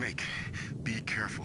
Snake, be careful.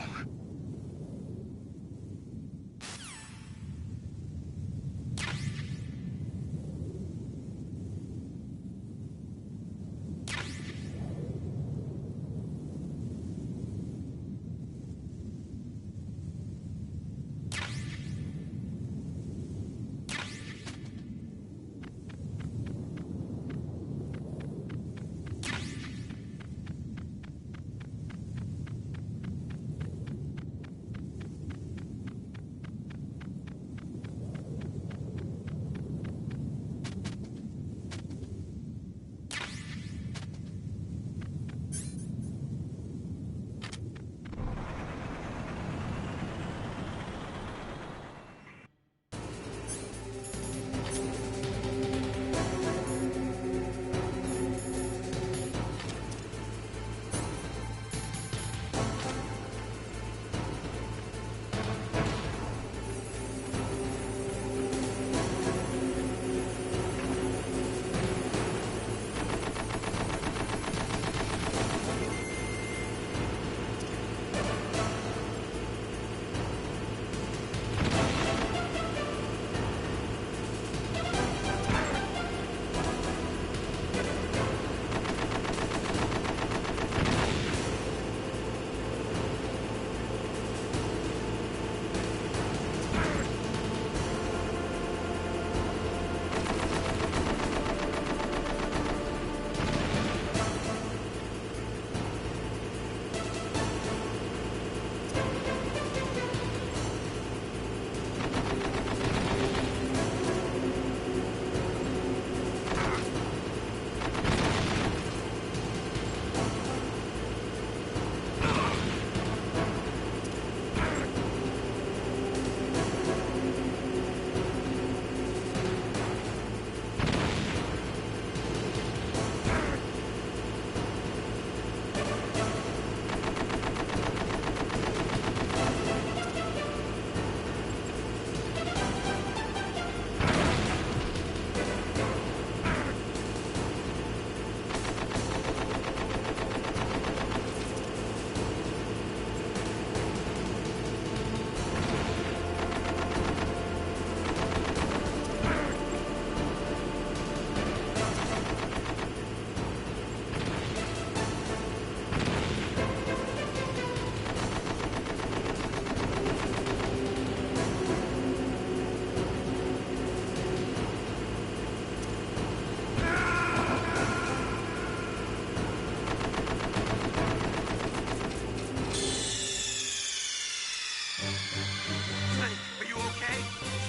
Snake, are you okay?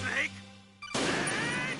Snake? Snake!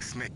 Snake.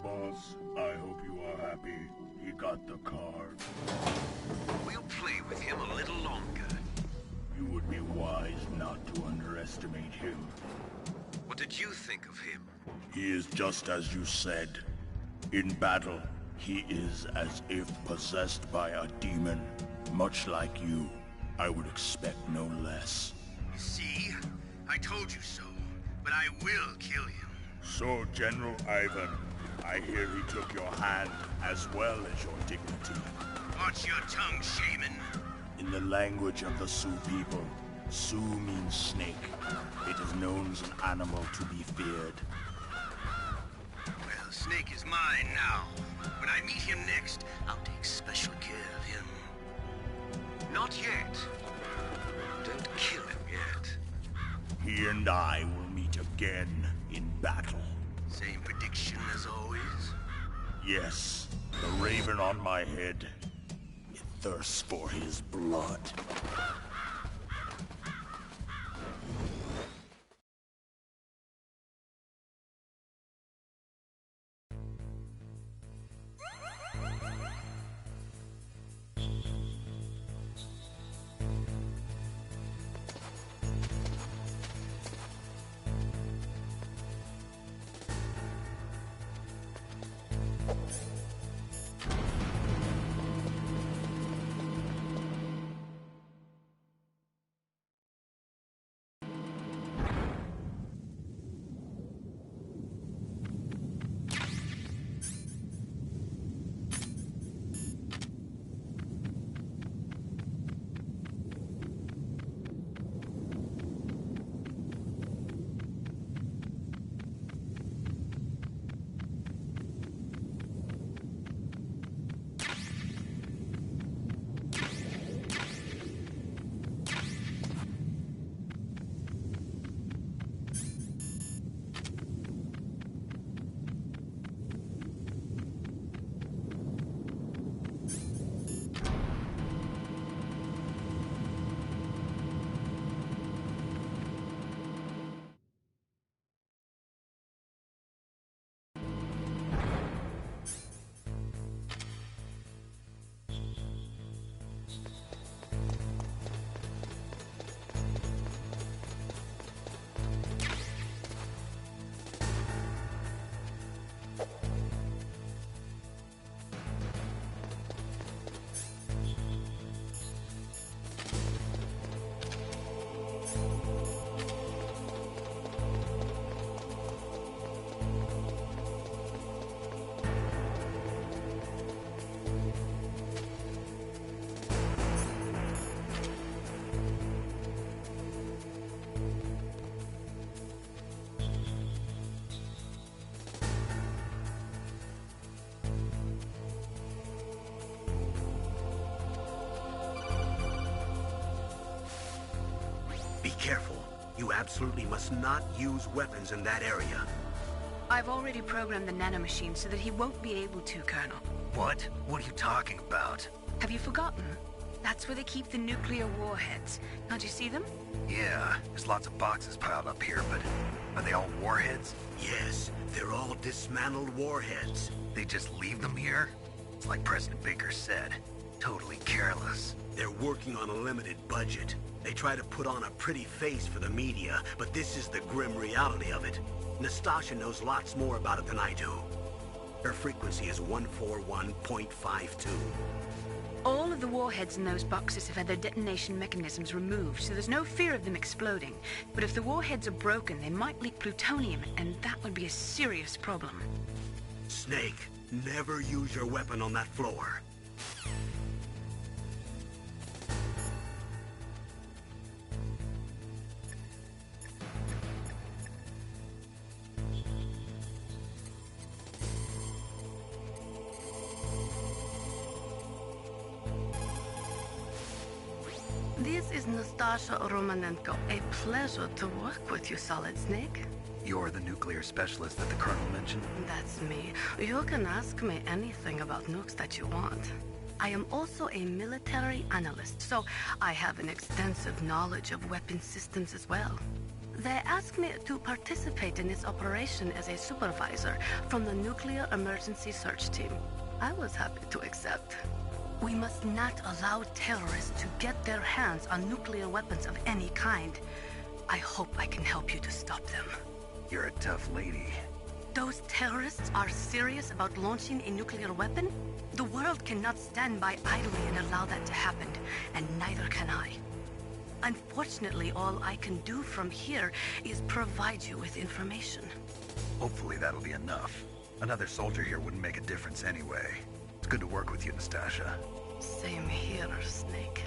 boss. I hope you are happy. He got the card. We'll play with him a little longer. You would be wise not to underestimate him. What did you think of him? He is just as you said. In battle, he is as if possessed by a demon. Much like you, I would expect no less. See? I told you so. But I will kill him. So, General Ivan, I hear he took your hand as well as your dignity. Watch your tongue, shaman. In the language of the Sioux people, Sioux means snake. It is known as an animal to be feared. Well, Snake is mine now. When I meet him next, I'll take special care of him. Not yet. Don't kill him yet. He and I will meet again in battle. Same prediction as always? Yes, the raven on my head. It thirsts for his blood. Be careful. You absolutely must not use weapons in that area. I've already programmed the nanomachine so that he won't be able to, Colonel. What? What are you talking about? Have you forgotten? That's where they keep the nuclear warheads. Can't you see them? Yeah, there's lots of boxes piled up here, but are they all warheads? Yes, they're all dismantled warheads. They just leave them here? It's like President Baker said. Totally careless. They're working on a limited budget. They try to put on a pretty face for the media, but this is the grim reality of it. Nastasha knows lots more about it than I do. Her frequency is 141.52. All of the warheads in those boxes have had their detonation mechanisms removed, so there's no fear of them exploding. But if the warheads are broken, they might leak plutonium, and that would be a serious problem. Snake, never use your weapon on that floor. This is Nastasha Romanenko. A pleasure to work with you, Solid Snake. You're the nuclear specialist that the Colonel mentioned? That's me. You can ask me anything about nukes that you want. I am also a military analyst, so I have an extensive knowledge of weapon systems as well. They asked me to participate in this operation as a supervisor from the Nuclear Emergency Search Team. I was happy to accept. We must not allow terrorists to get their hands on nuclear weapons of any kind. I hope I can help you to stop them. You're a tough lady. Those terrorists are serious about launching a nuclear weapon? The world cannot stand by idly and allow that to happen, and neither can I. Unfortunately, all I can do from here is provide you with information. Hopefully that'll be enough. Another soldier here wouldn't make a difference anyway. It's good to work with you, Nastasha. Same here, Snake.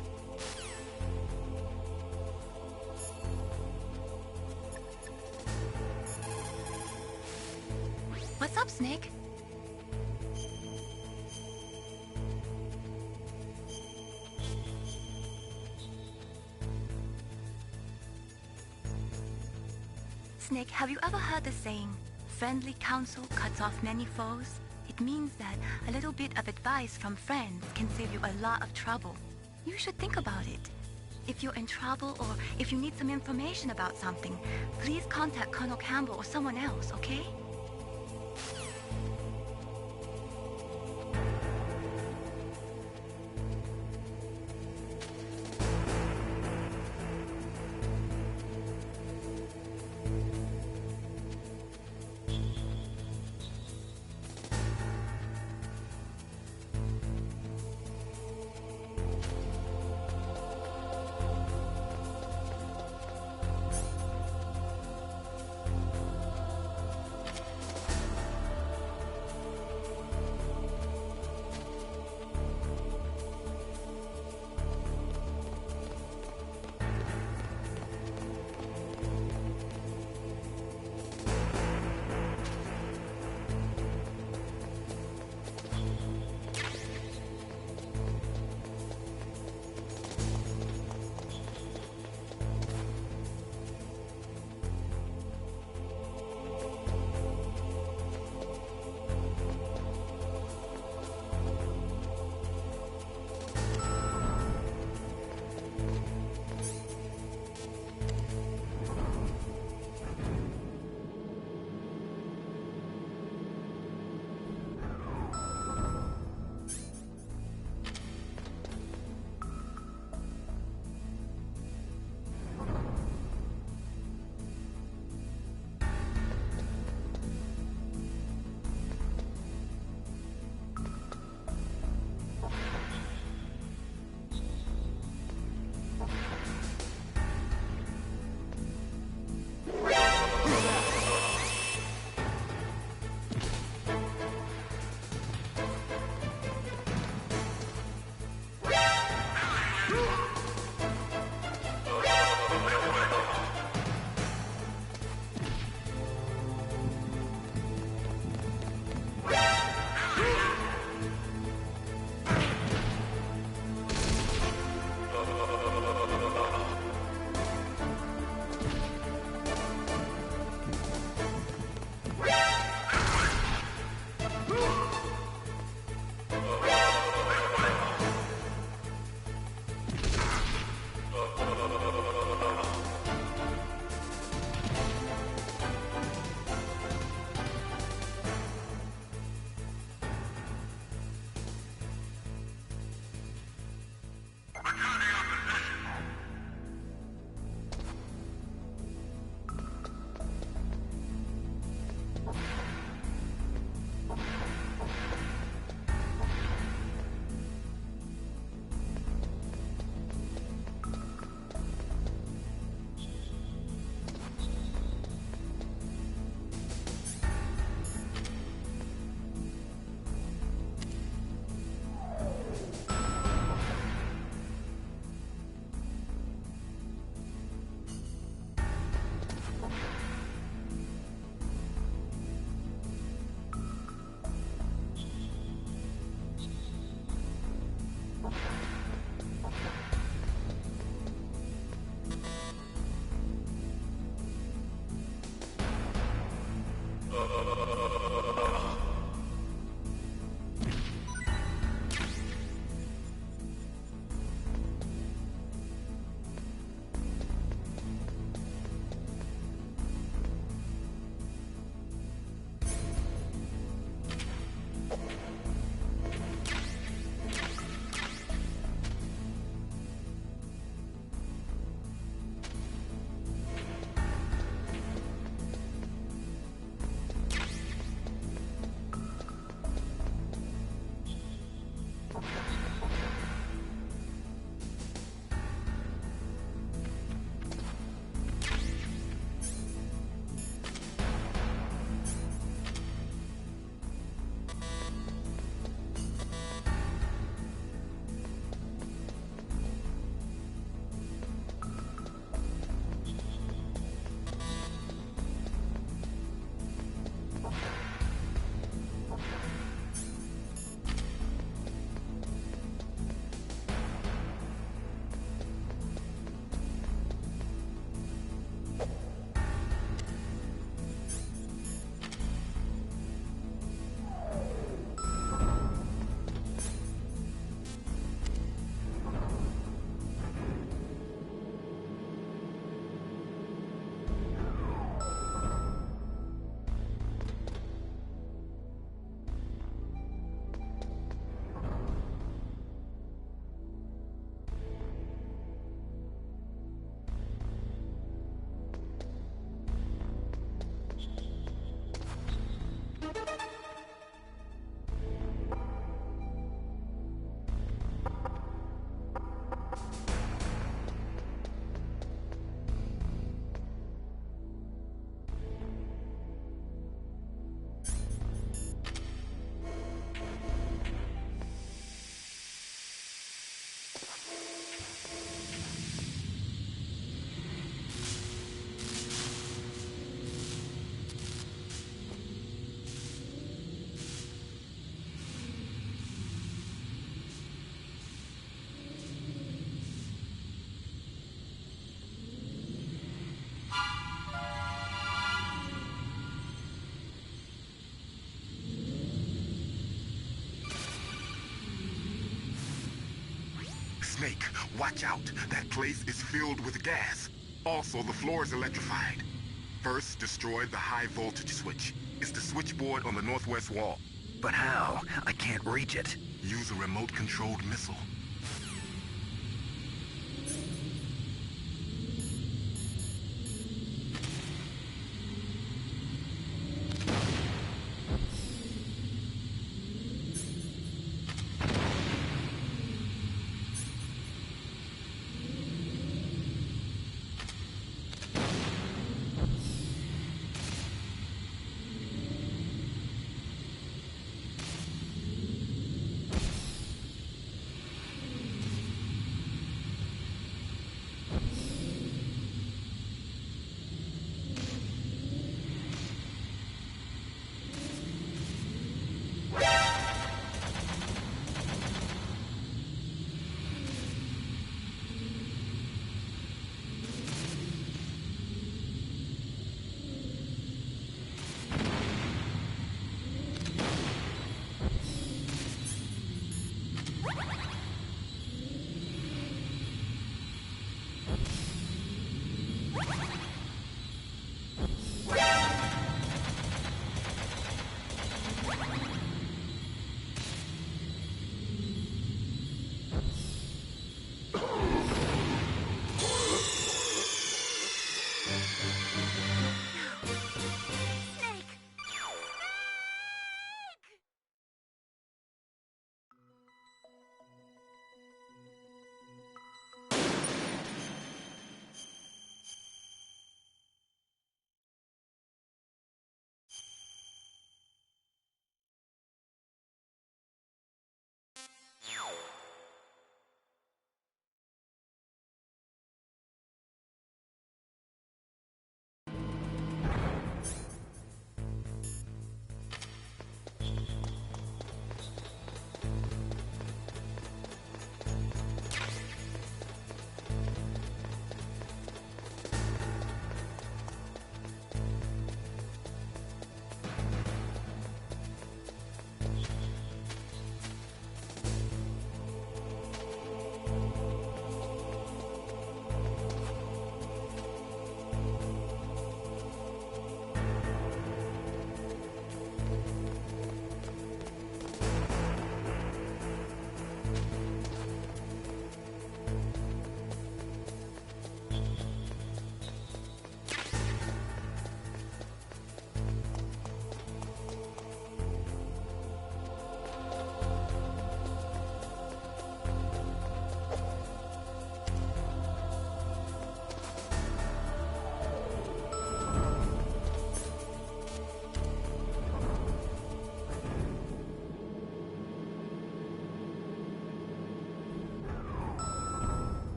What's up, Snake? Snake, have you ever heard the saying, friendly counsel cuts off many foes? It means that a little bit of advice from friends can save you a lot of trouble. You should think about it. If you're in trouble or if you need some information about something, please contact Colonel Campbell or someone else, okay? Snake, watch out. That place is filled with gas. Also, the floor is electrified. First, destroy the high voltage switch. It's the switchboard on the northwest wall. But how? I can't reach it. Use a remote-controlled missile.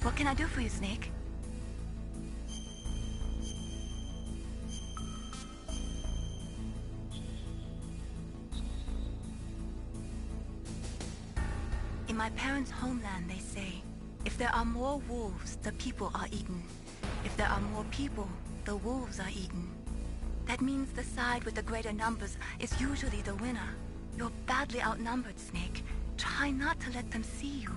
What can I do for you, Snake? In my parents' homeland, they say, if there are more wolves, the people are eaten. If there are more people, the wolves are eaten. That means the side with the greater numbers is usually the winner. You're badly outnumbered, Snake. Try not to let them see you.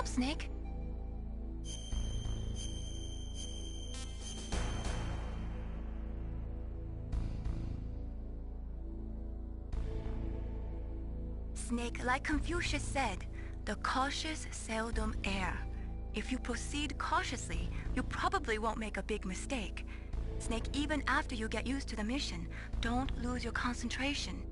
Snake? Snake, like Confucius said, the cautious seldom err. If you proceed cautiously, you probably won't make a big mistake. Snake, even after you get used to the mission, don't lose your concentration.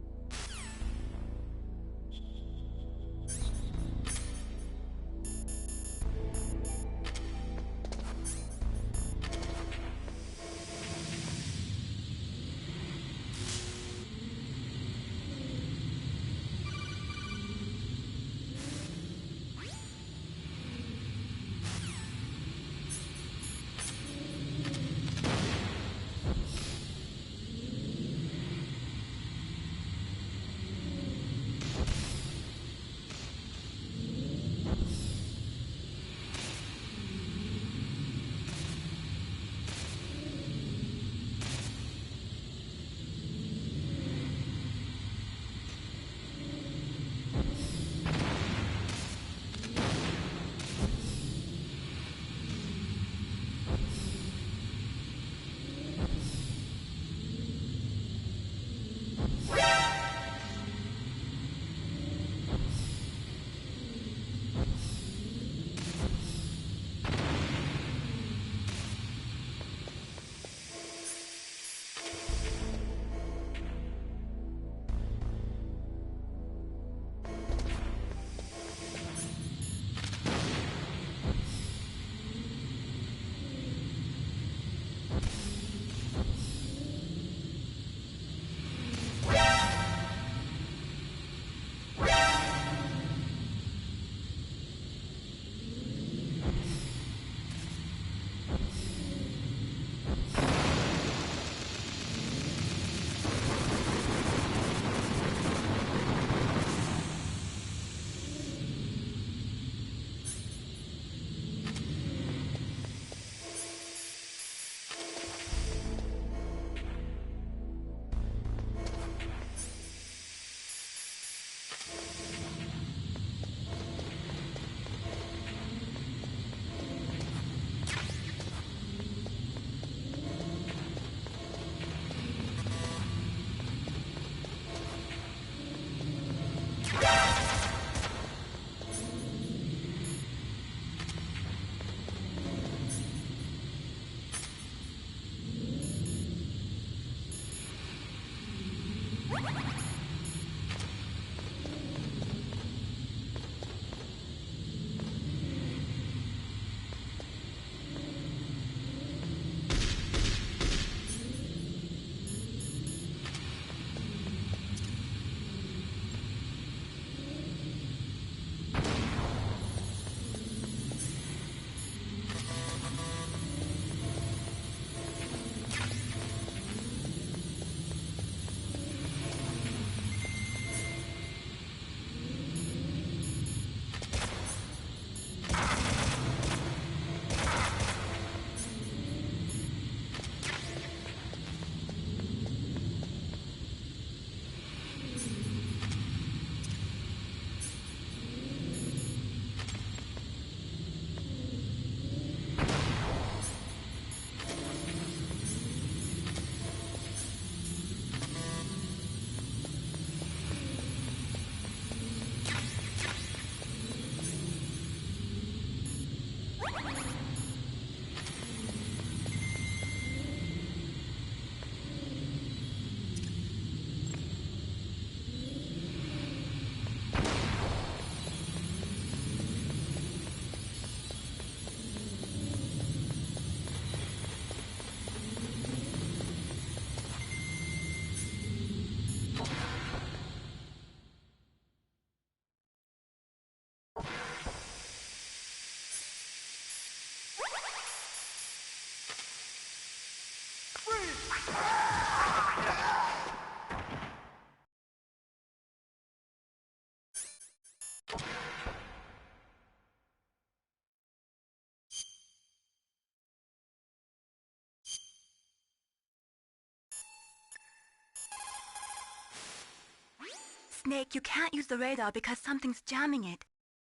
Snake, you can't use the radar because something's jamming it.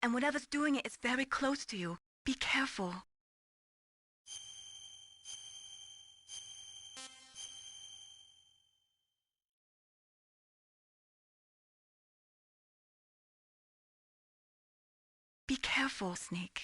And whatever's doing it is very close to you. Be careful. Be careful, Snake.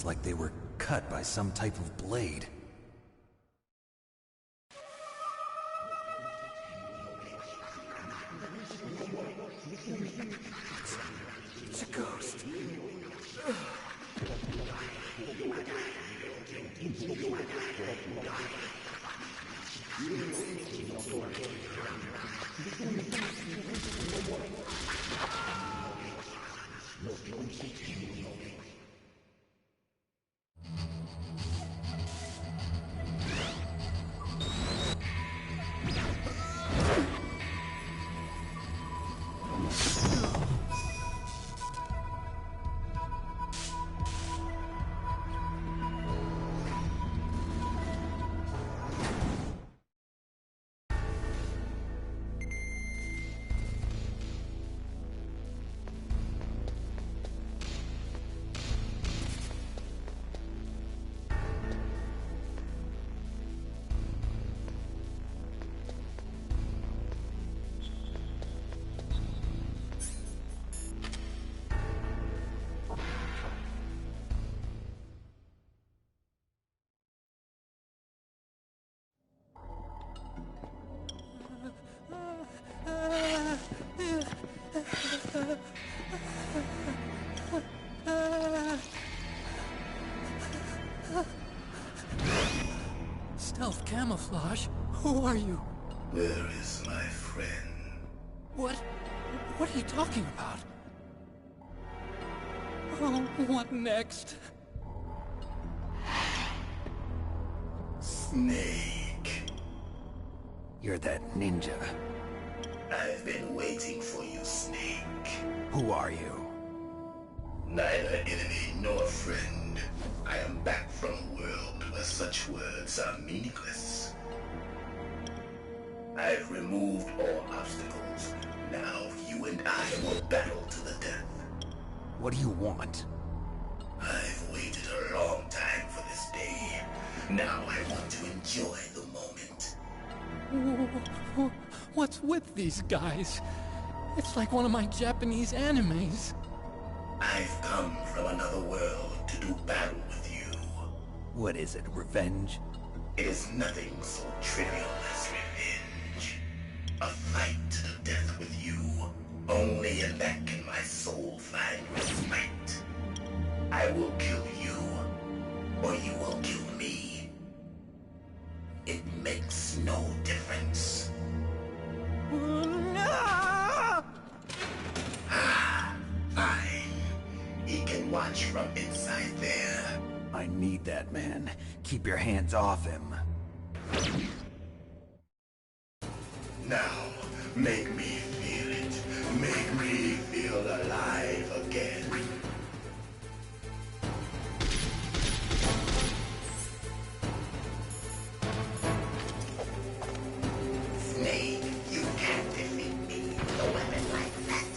Like they were cut by some type of blade. It's a ghost. Stealth camouflage? Who are you? Where is my friend? What are you talking about? Oh, what next? Snake. You're that ninja. I've been waiting for you, Snake. Who are you? Neither enemy nor friend. I am back from a world where such words are meaningless. I've removed all obstacles. Now you and I will battle to the death. What do you want? I've waited a long time for this day. Now I want to enjoy the moment. What's with these guys? It's like one of my Japanese animes. I've come from another world to do battle with you. What is it, revenge? It is nothing so trivial as revenge. A fight to the death with you. Only in that can my soul find respite. I will kill you, or you will kill me. It makes no difference. Fine. He can watch from inside there. I need that man. Keep your hands off him. Now, make me feel it. Make me feel alive again. Snake, you can't defeat me with a weapon like that.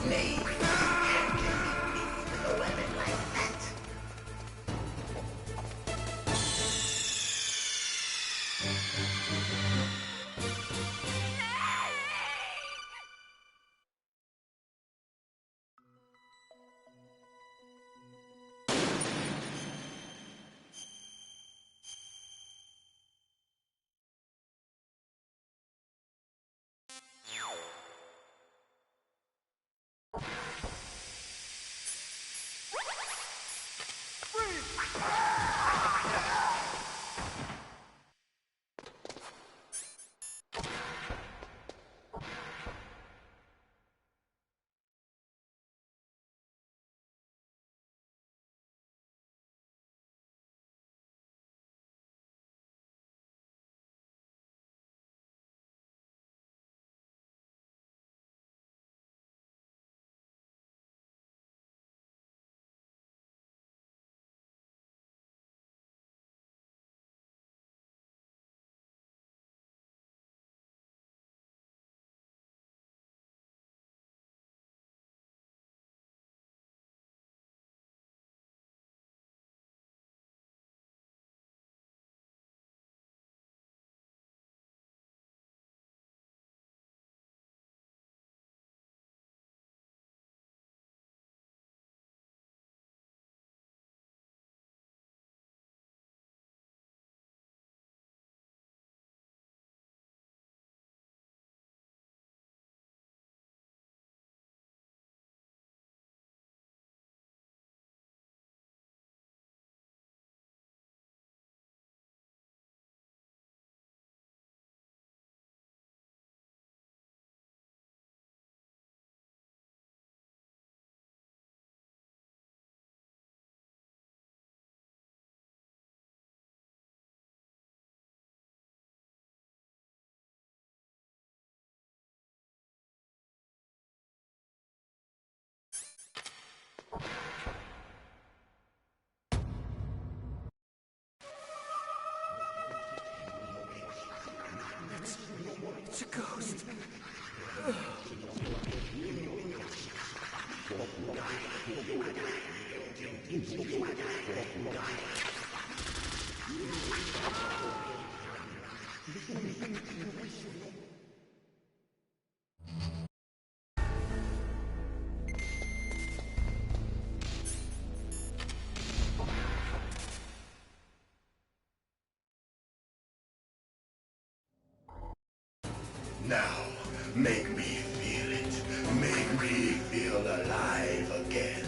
Maybe you can defeat me with a weapon like that. It's a ghost. Now, make me feel it. Make me feel alive again.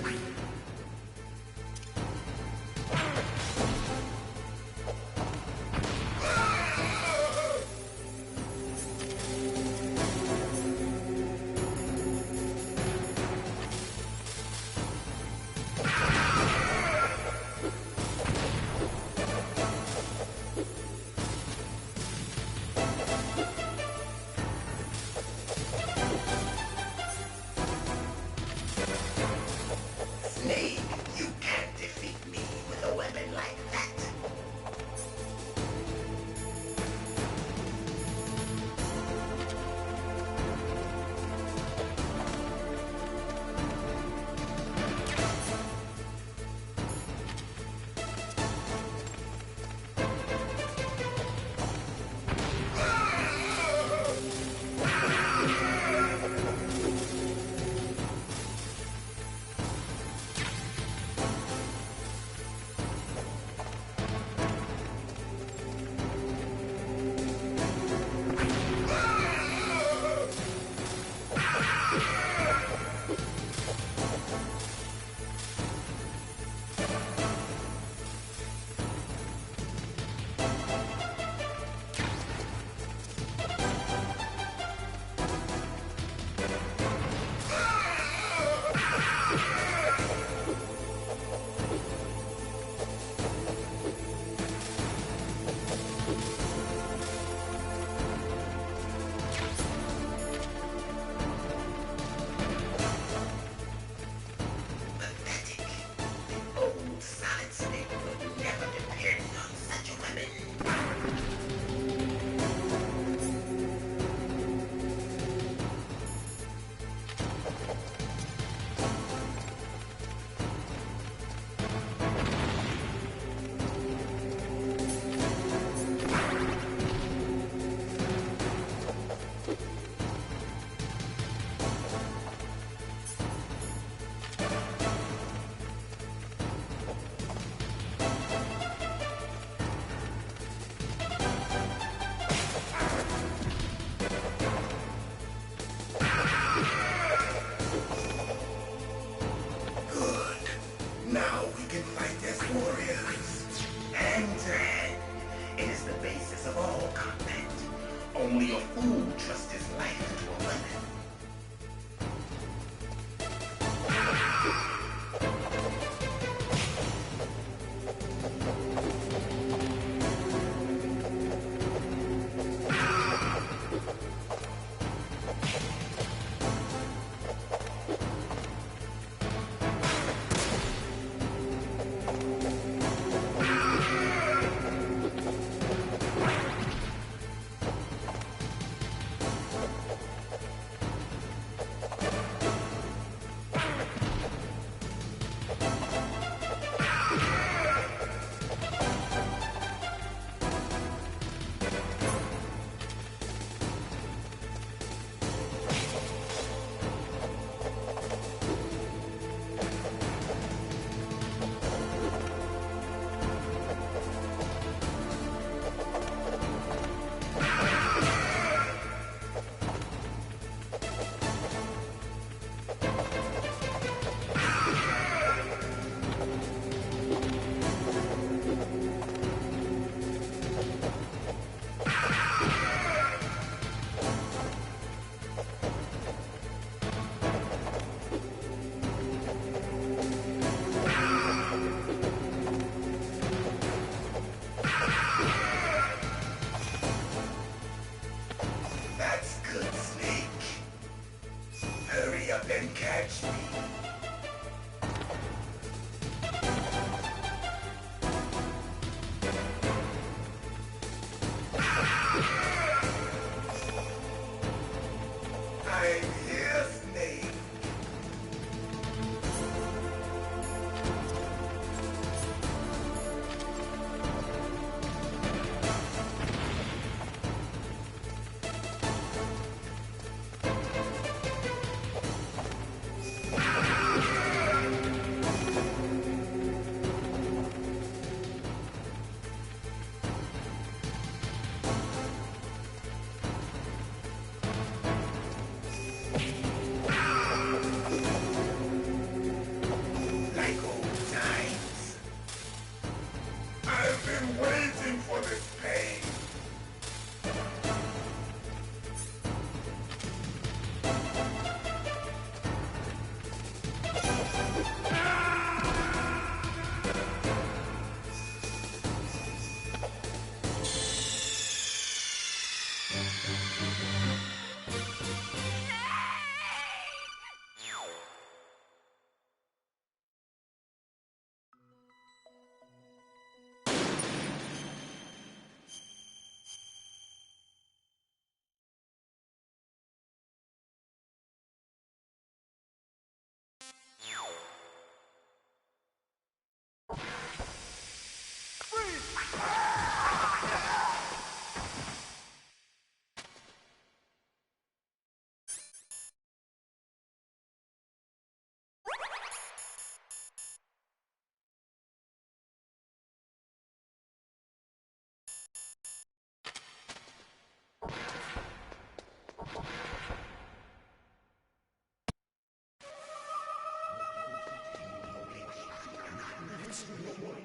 Only a fool trusts his life to a weapon.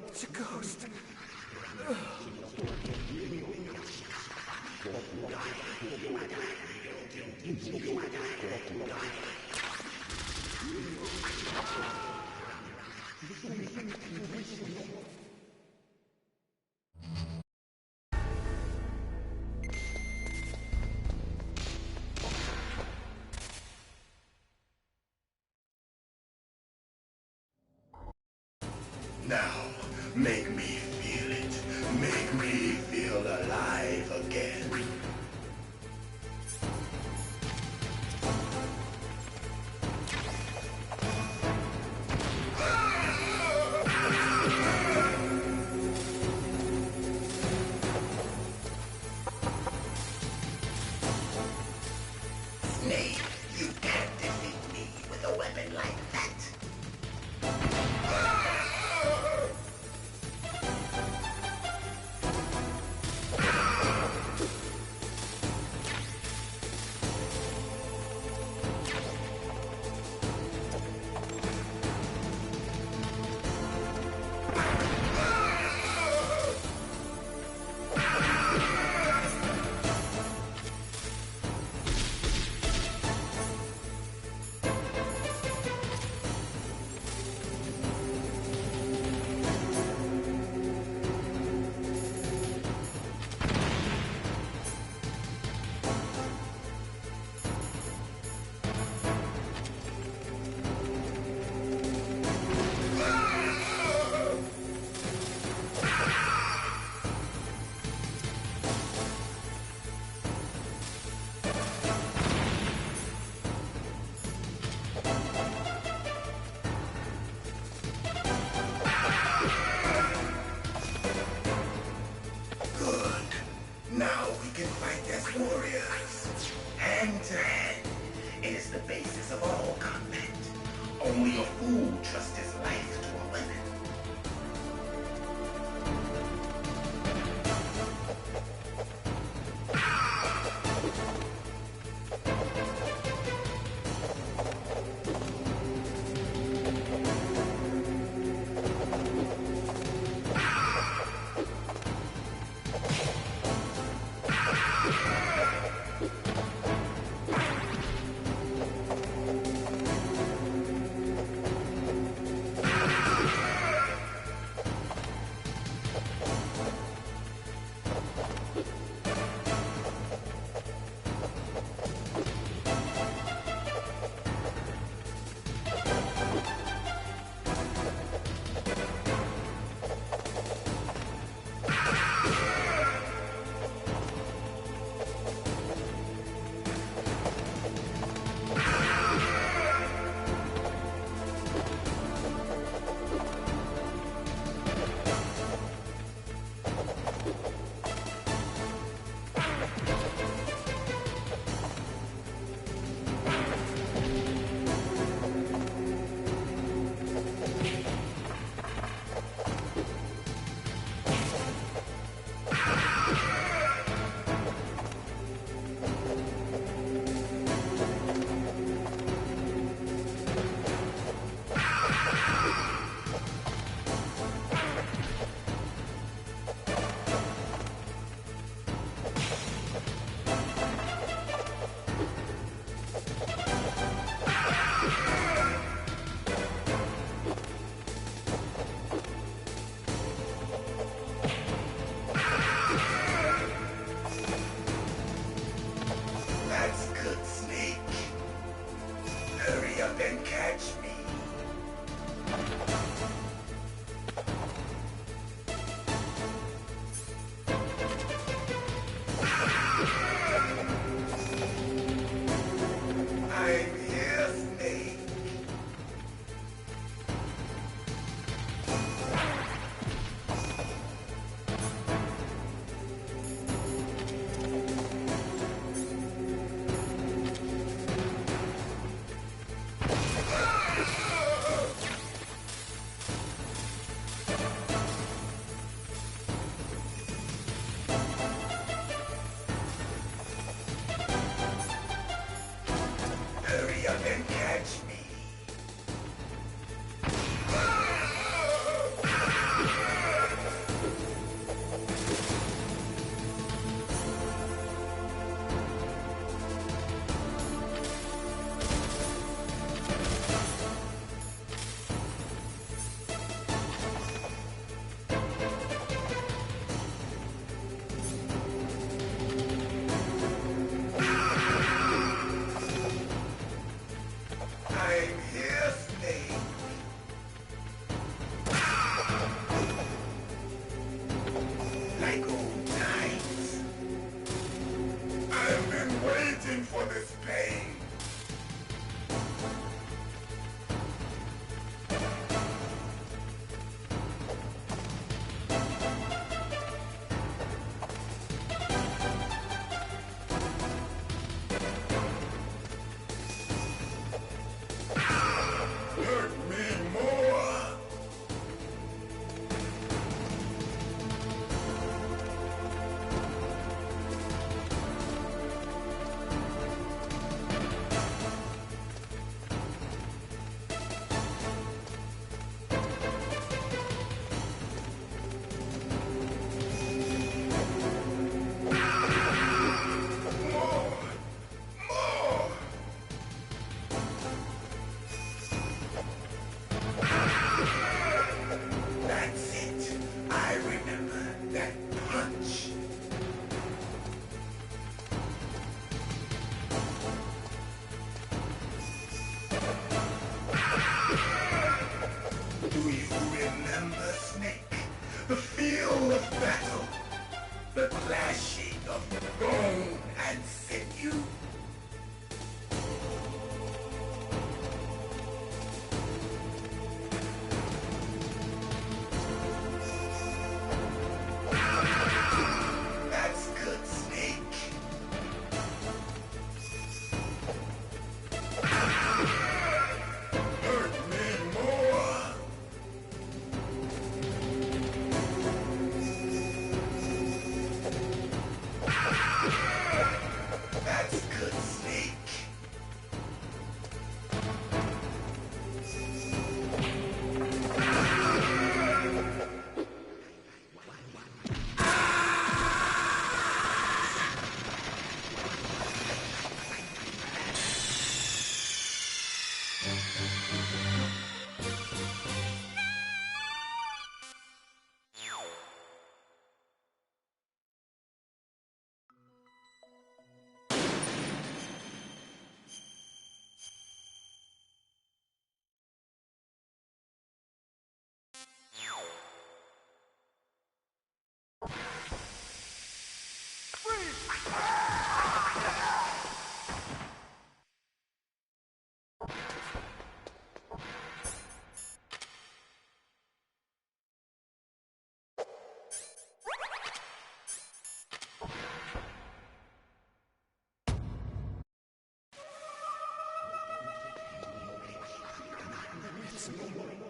It's a ghost. Now, make me feel it. Make me feel alive again. fight as warriors, hand to hand. It is the basis of all combat. Only a fool trusts his life to a weapon.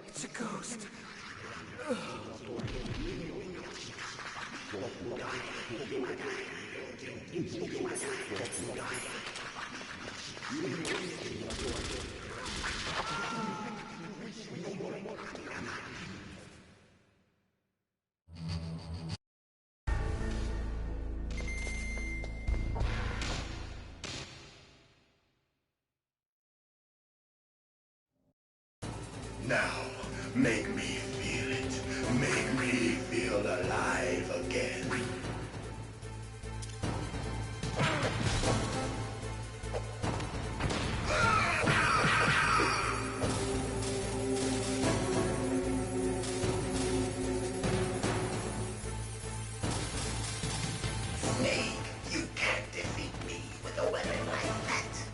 It's a ghost. Now, make me feel it. Make me feel alive again. Snake, you can't defeat me with a weapon like that.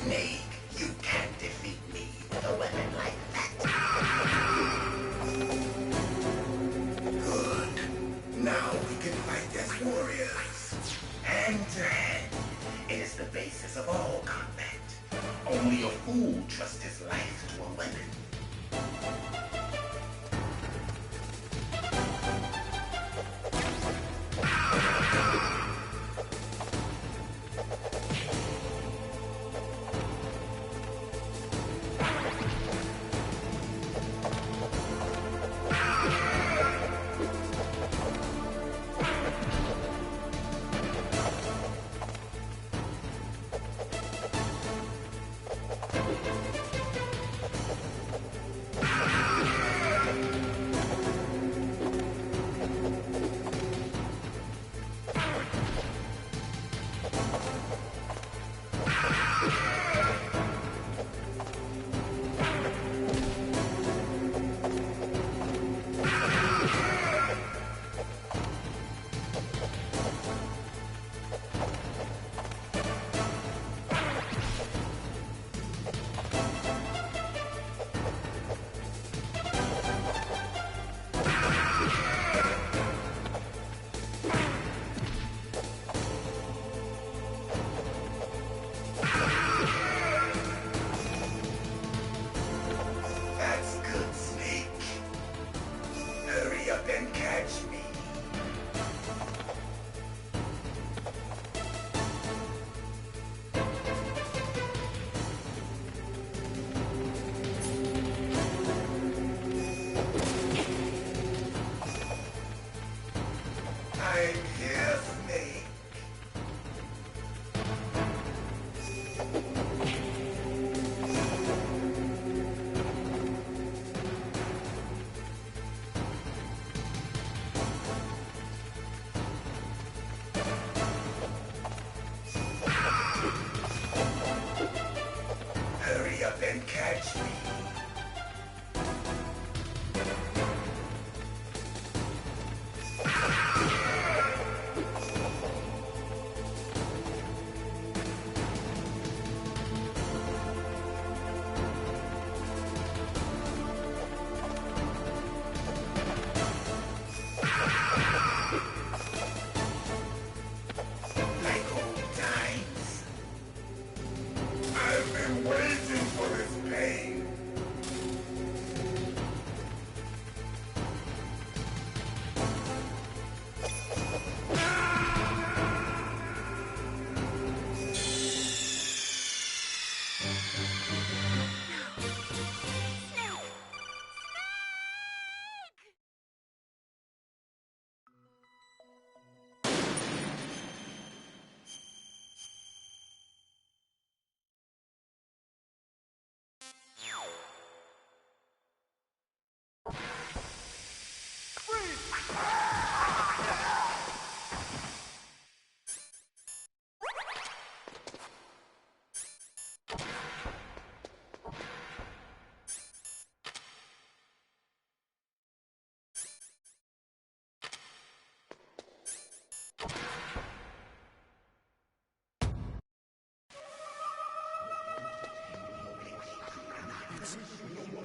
Snake, you can't defeat me with a weapon like that. Good. Now we can fight as warriors. Hand to hand. It is the basis of all combat. Only a fool trusts his life to a weapon.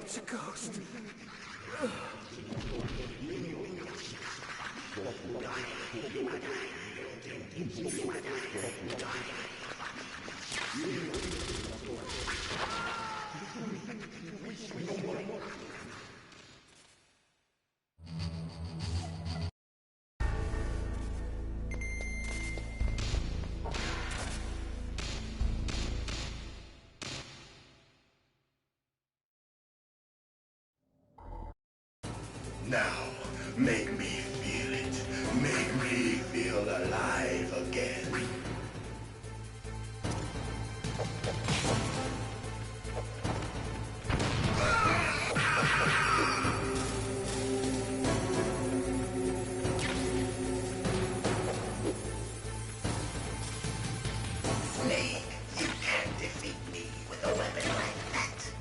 It's a ghost. Now, make me feel it. Make me feel alive again. Snake, you can't defeat me with a weapon like that.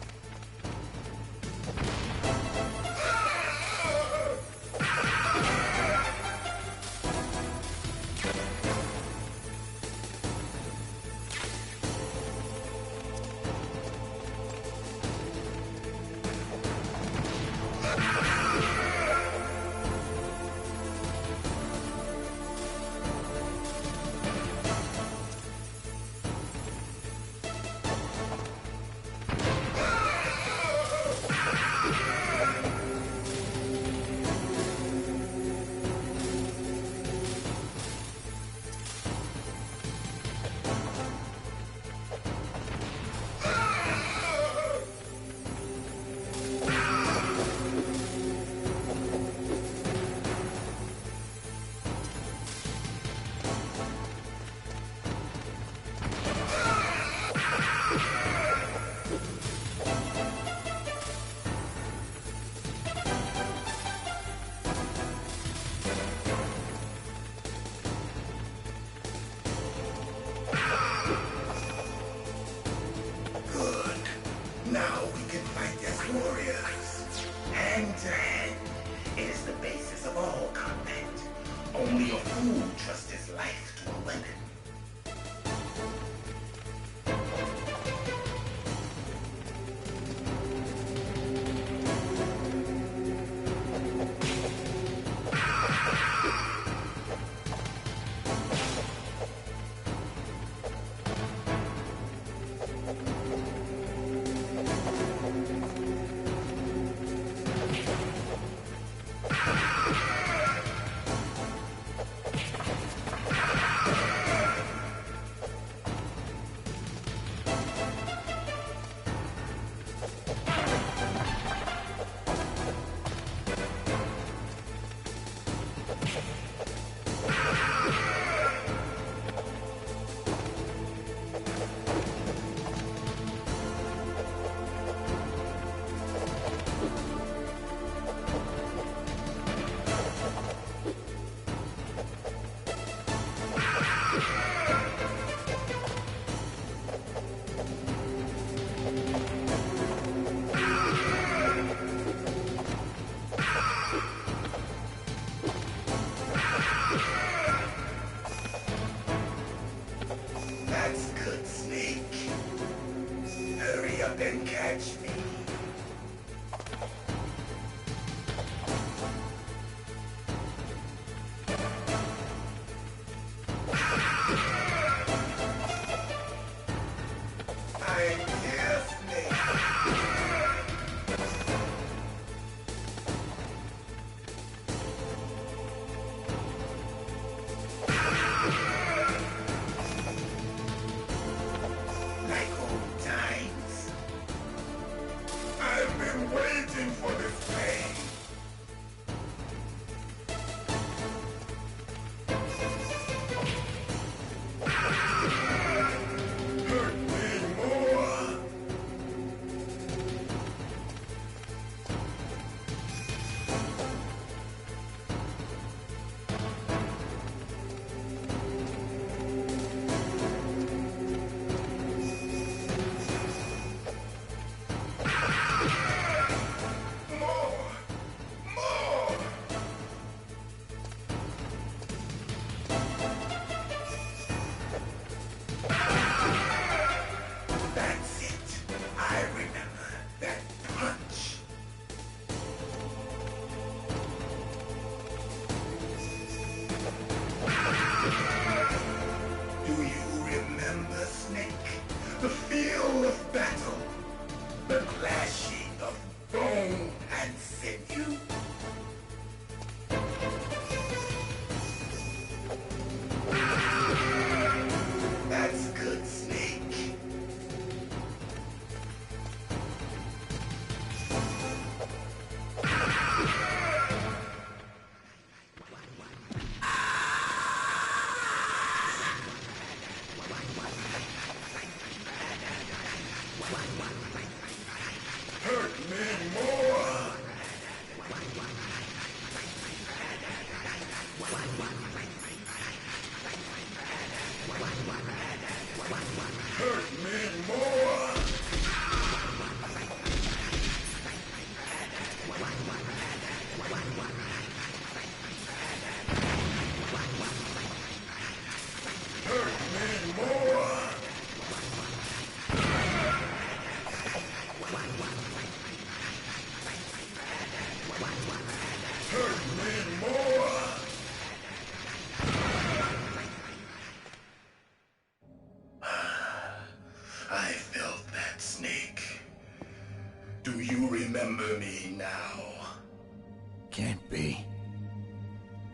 can't be.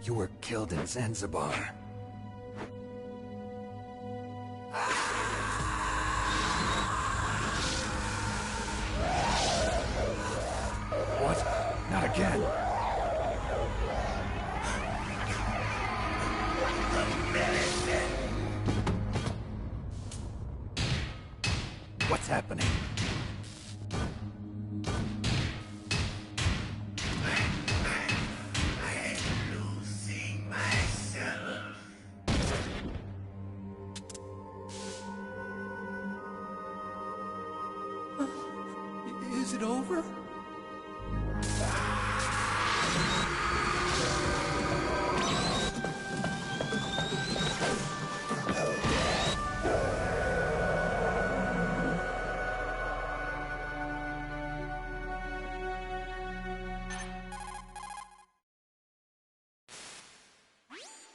You were killed in Zanzibar. What? Not again. What's happening? Is it over?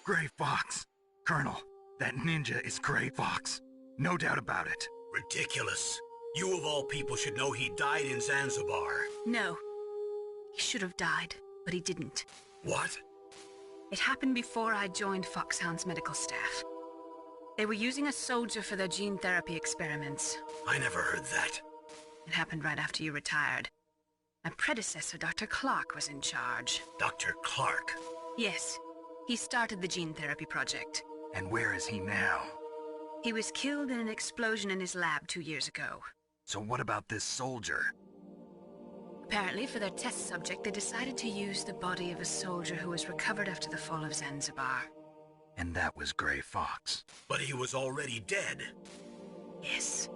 Gray Fox. Colonel, that ninja is Gray Fox. No doubt about it. Ridiculous. You of all people should know he died in Zanzibar. No. He should have died, but he didn't. What? It happened before I joined Foxhound's medical staff. They were using a soldier for their gene therapy experiments. I never heard that. It happened right after you retired. My predecessor, Dr. Clark, was in charge. Dr. Clark? Yes. He started the gene therapy project. And where is he now? He was killed in an explosion in his lab 2 years ago. So what about this soldier? Apparently, for their test subject, they decided to use the body of a soldier who was recovered after the fall of Zanzibar. And that was Gray Fox. But he was already dead. Yes.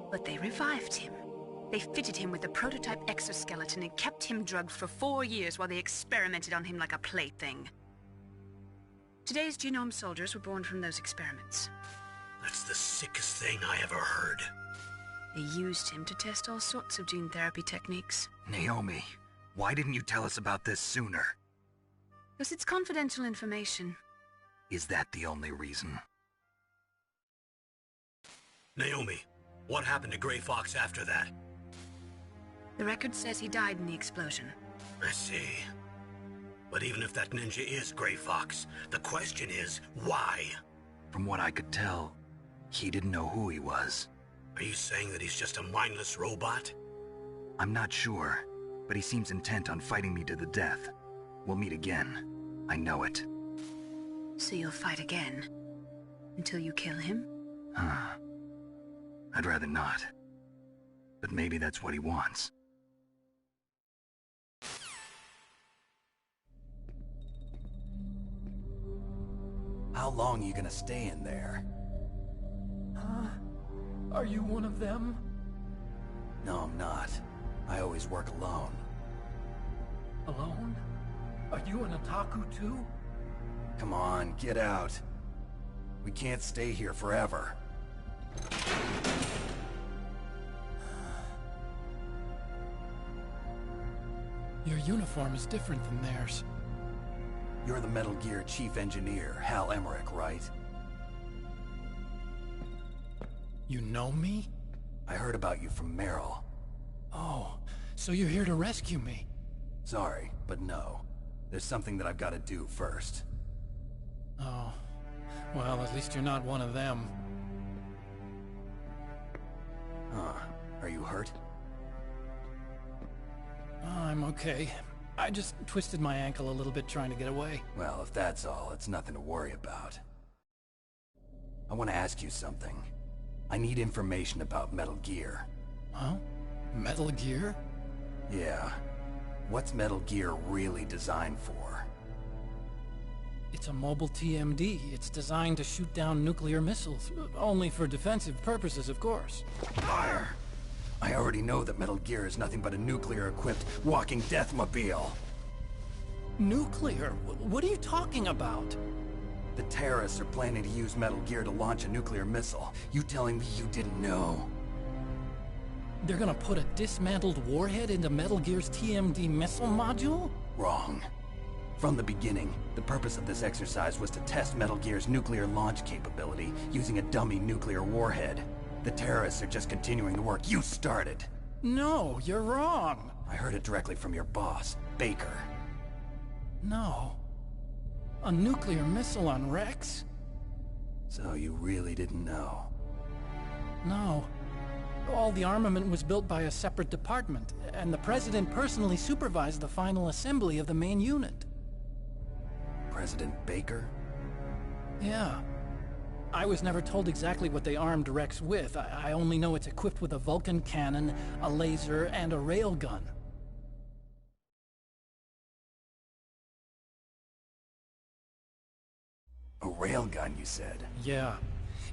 But they revived him. They fitted him with a prototype exoskeleton and kept him drugged for 4 years while they experimented on him like a plaything. Today's genome soldiers were born from those experiments. That's the sickest thing I ever heard. They used him to test all sorts of gene therapy techniques. Naomi, why didn't you tell us about this sooner? Because it's confidential information. Is that the only reason? Naomi, what happened to Gray Fox after that? The record says he died in the explosion. I see. But even if that ninja is Gray Fox, the question is, why? From what I could tell, he didn't know who he was. Are you saying that he's just a mindless robot? I'm not sure, but he seems intent on fighting me to the death. We'll meet again. I know it. So you'll fight again? Until you kill him? I'd rather not. But maybe that's what he wants. How long are you gonna stay in there? Huh? Are you one of them? No, I'm not. I always work alone. Alone? Are you an otaku too? Come on, get out. We can't stay here forever. Your uniform is different than theirs. You're the Metal Gear Chief Engineer, Hal Emmerich, right? You know me? I heard about you from Meryl. Oh, so you're here to rescue me? Sorry, but no. There's something that I've got to do first. Oh. Well, at least you're not one of them. Huh. Are you hurt? I'm okay. I just twisted my ankle a little bit trying to get away. Well, if that's all, it's nothing to worry about. I want to ask you something. I need information about Metal Gear. Huh? Metal Gear? Yeah. What's Metal Gear really designed for? It's a mobile TMD. It's designed to shoot down nuclear missiles. Only for defensive purposes, of course. Fire! I already know that Metal Gear is nothing but a nuclear-equipped walking deathmobile. Nuclear? What are you talking about? The terrorists are planning to use Metal Gear to launch a nuclear missile. You telling me you didn't know? They're gonna put a dismantled warhead into Metal Gear's TMD missile module? Wrong. From the beginning, the purpose of this exercise was to test Metal Gear's nuclear launch capability using a dummy nuclear warhead. The terrorists are just continuing the work you started. No, you're wrong. I heard it directly from your boss, Baker. No. A nuclear missile on Rex? So you really didn't know? No. All the armament was built by a separate department, and the President personally supervised the final assembly of the main unit. President Baker? Yeah. I was never told exactly what they armed Rex with. I only know it's equipped with a Vulcan cannon, a laser, and a railgun. A railgun, you said? Yeah.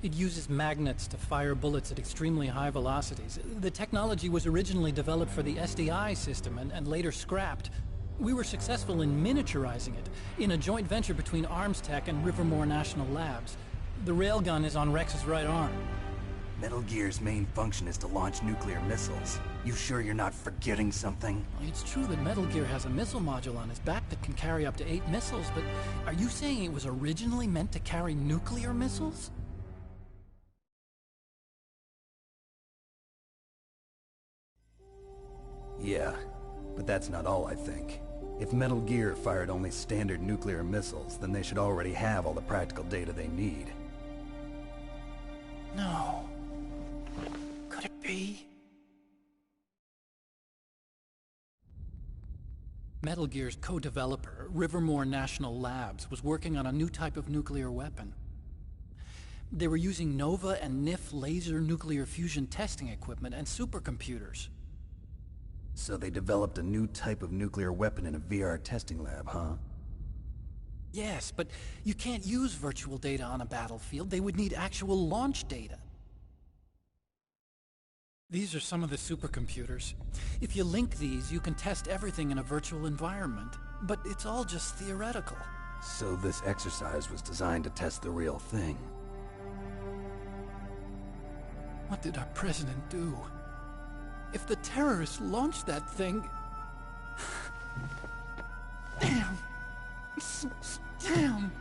It uses magnets to fire bullets at extremely high velocities. The technology was originally developed for the SDI system and later scrapped. We were successful in miniaturizing it, in a joint venture between ArmsTech and Rivermore National Labs. The railgun is on Rex's right arm. Metal Gear's main function is to launch nuclear missiles. You sure you're not forgetting something? It's true that Metal Gear has a missile module on his back that can carry up to 8 missiles, but are you saying it was originally meant to carry nuclear missiles? Yeah, but that's not all I think. If Metal Gear fired only standard nuclear missiles, then they should already have all the practical data they need. No. Could it be? Metal Gear's co-developer, Rivermore National Labs, was working on a new type of nuclear weapon. They were using NOVA and NIF laser nuclear fusion testing equipment and supercomputers. So they developed a new type of nuclear weapon in a VR testing lab, huh? Yes, but you can't use virtual data on a battlefield. They would need actual launch data. These are some of the supercomputers. If you link these, you can test everything in a virtual environment. But it's all just theoretical. So this exercise was designed to test the real thing. What did our president do? If the terrorists launched that thing... Damn! Damn!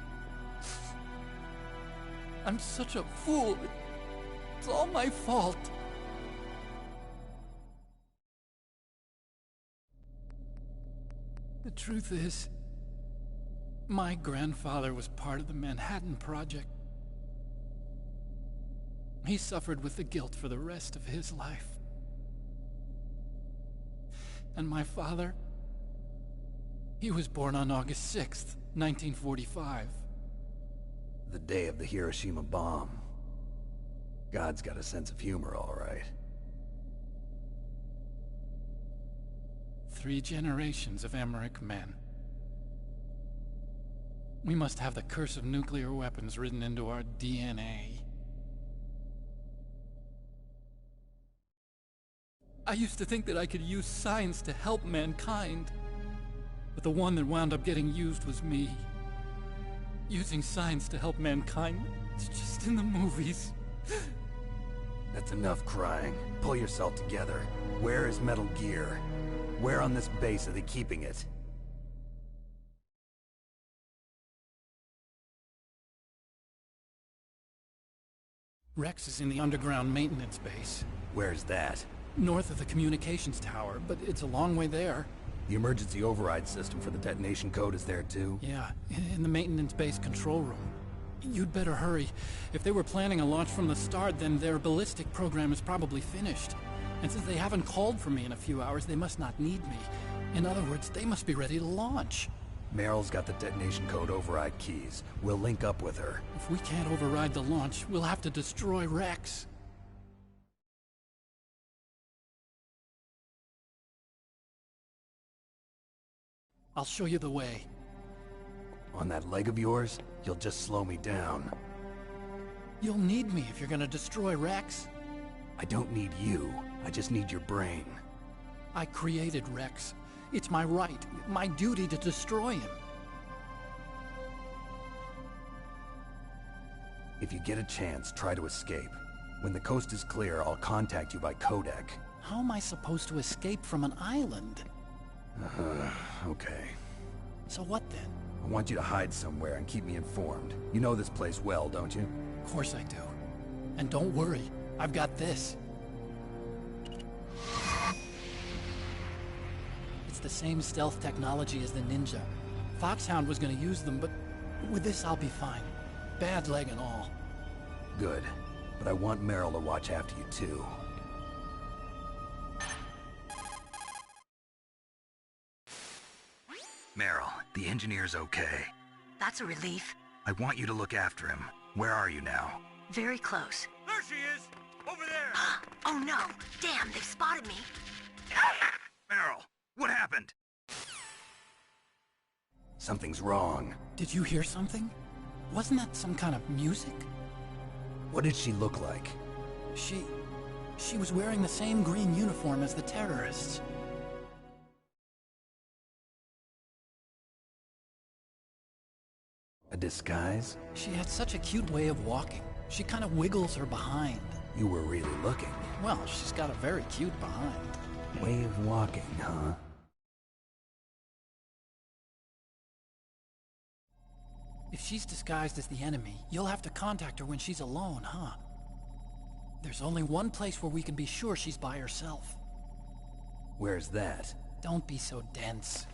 I'm such a fool. It's all my fault. The truth is, my grandfather was part of the Manhattan Project. He suffered with the guilt for the rest of his life. And my father, he was born on August 6th, 1945. The day of the Hiroshima bomb. God's got a sense of humor, all right. 3 generations of Emmerich men. We must have the curse of nuclear weapons written into our DNA. I used to think that I could use science to help mankind. But the one that wound up getting used was me. Using science to help mankind, it's just in the movies. That's enough crying. Pull yourself together. Where is Metal Gear? Where on this base are they keeping it? Rex is in the underground maintenance base. Where's that? North of the communications tower, but it's a long way there. The emergency override system for the detonation code is there too? Yeah, in the maintenance base control room. You'd better hurry. If they were planning a launch from the start, then their ballistic program is probably finished. And since they haven't called for me in a few hours, they must not need me. In other words, they must be ready to launch. Meryl's got the detonation code override keys. We'll link up with her. If we can't override the launch, we'll have to destroy Rex. I'll show you the way. On that leg of yours, you'll just slow me down. You'll need me if you're gonna destroy Rex. I don't need you. I just need your brain. I created Rex. It's my right, my duty to destroy him. If you get a chance, try to escape. When the coast is clear, I'll contact you by codec. How am I supposed to escape from an island? Okay. So what then? I want you to hide somewhere and keep me informed. You know this place well, don't you? Of course I do. And don't worry, I've got this. It's the same stealth technology as the Ninja. Foxhound was gonna use them, but with this I'll be fine. Bad leg and all. Good. But I want Meryl to watch after you too. Meryl, the engineer's okay. That's a relief. I want you to look after him. Where are you now? Very close. There she is! Over there! Oh no! Damn, they've spotted me! Meryl, what happened? Something's wrong. Did you hear something? Wasn't that some kind of music? What did she look like? She was wearing the same green uniform as the terrorists. A disguise? She had such a cute way of walking. She kind of wiggles her behind. You were really looking. Well, she's got a very cute behind. Way of walking, huh? If she's disguised as the enemy, you'll have to contact her when she's alone, huh? There's only one place where we can be sure she's by herself. Where's that? Don't be so dense.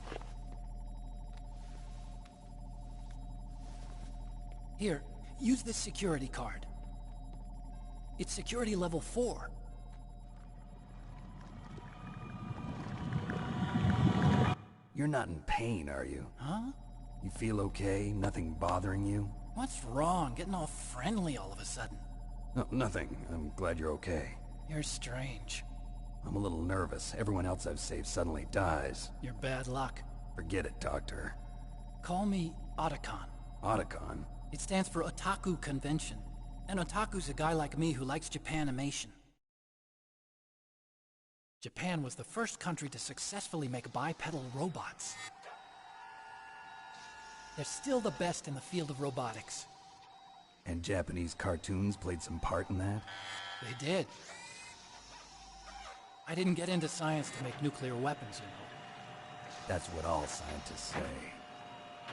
Here, use this security card. It's security level 4. You're not in pain, are you? Huh? You feel okay? Nothing bothering you? What's wrong? Getting all friendly all of a sudden. No, nothing. I'm glad you're okay. You're strange. I'm a little nervous. Everyone else I've saved suddenly dies. You're bad luck. Forget it, Doctor. Call me Otacon. Otacon? It stands for Otaku Convention. An otaku's a guy like me who likes Japanimation. Japan was the first country to successfully make bipedal robots. They're still the best in the field of robotics. And Japanese cartoons played some part in that? They did. I didn't get into science to make nuclear weapons, you know. That's what all scientists say.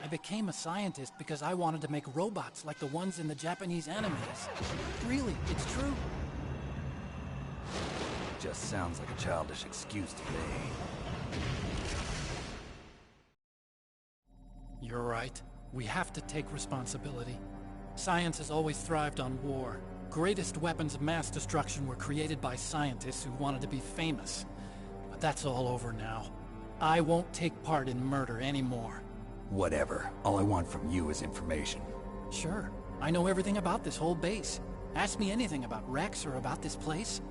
I became a scientist because I wanted to make robots like the ones in the Japanese animes. Really, it's true. Just sounds like a childish excuse to me. You're right. We have to take responsibility. Science has always thrived on war. Greatest weapons of mass destruction were created by scientists who wanted to be famous. But that's all over now. I won't take part in murder anymore. Whatever. All I want from you is information. Sure. I know everything about this whole base. Ask me anything about Rex or about this place.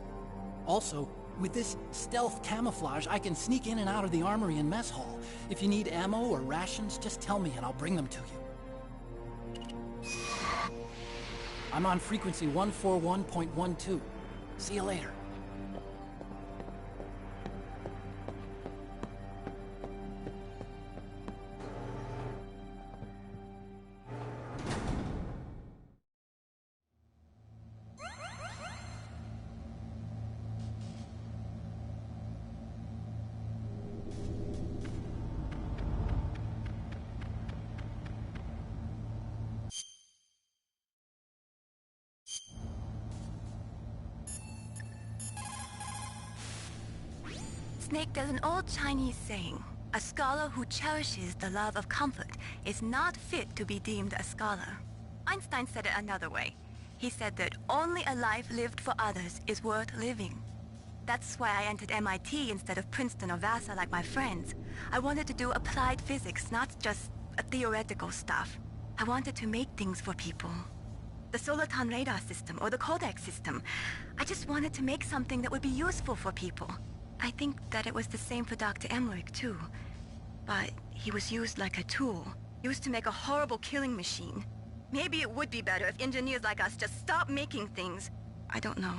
Also, with this stealth camouflage, I can sneak in and out of the armory and mess hall. If you need ammo or rations, just tell me and I'll bring them to you. I'm on frequency 141.12. See you later. Snake, there's an old Chinese saying, a scholar who cherishes the love of comfort is not fit to be deemed a scholar. Einstein said it another way. He said that only a life lived for others is worth living. That's why I entered MIT instead of Princeton or Vassar like my friends. I wanted to do applied physics, not just theoretical stuff. I wanted to make things for people. The Soliton radar system or the Codex system. I just wanted to make something that would be useful for people. I think that it was the same for Dr. Emmerich, too. But he was used like a tool, used to make a horrible killing machine. Maybe it would be better if engineers like us just stopped making things. I don't know.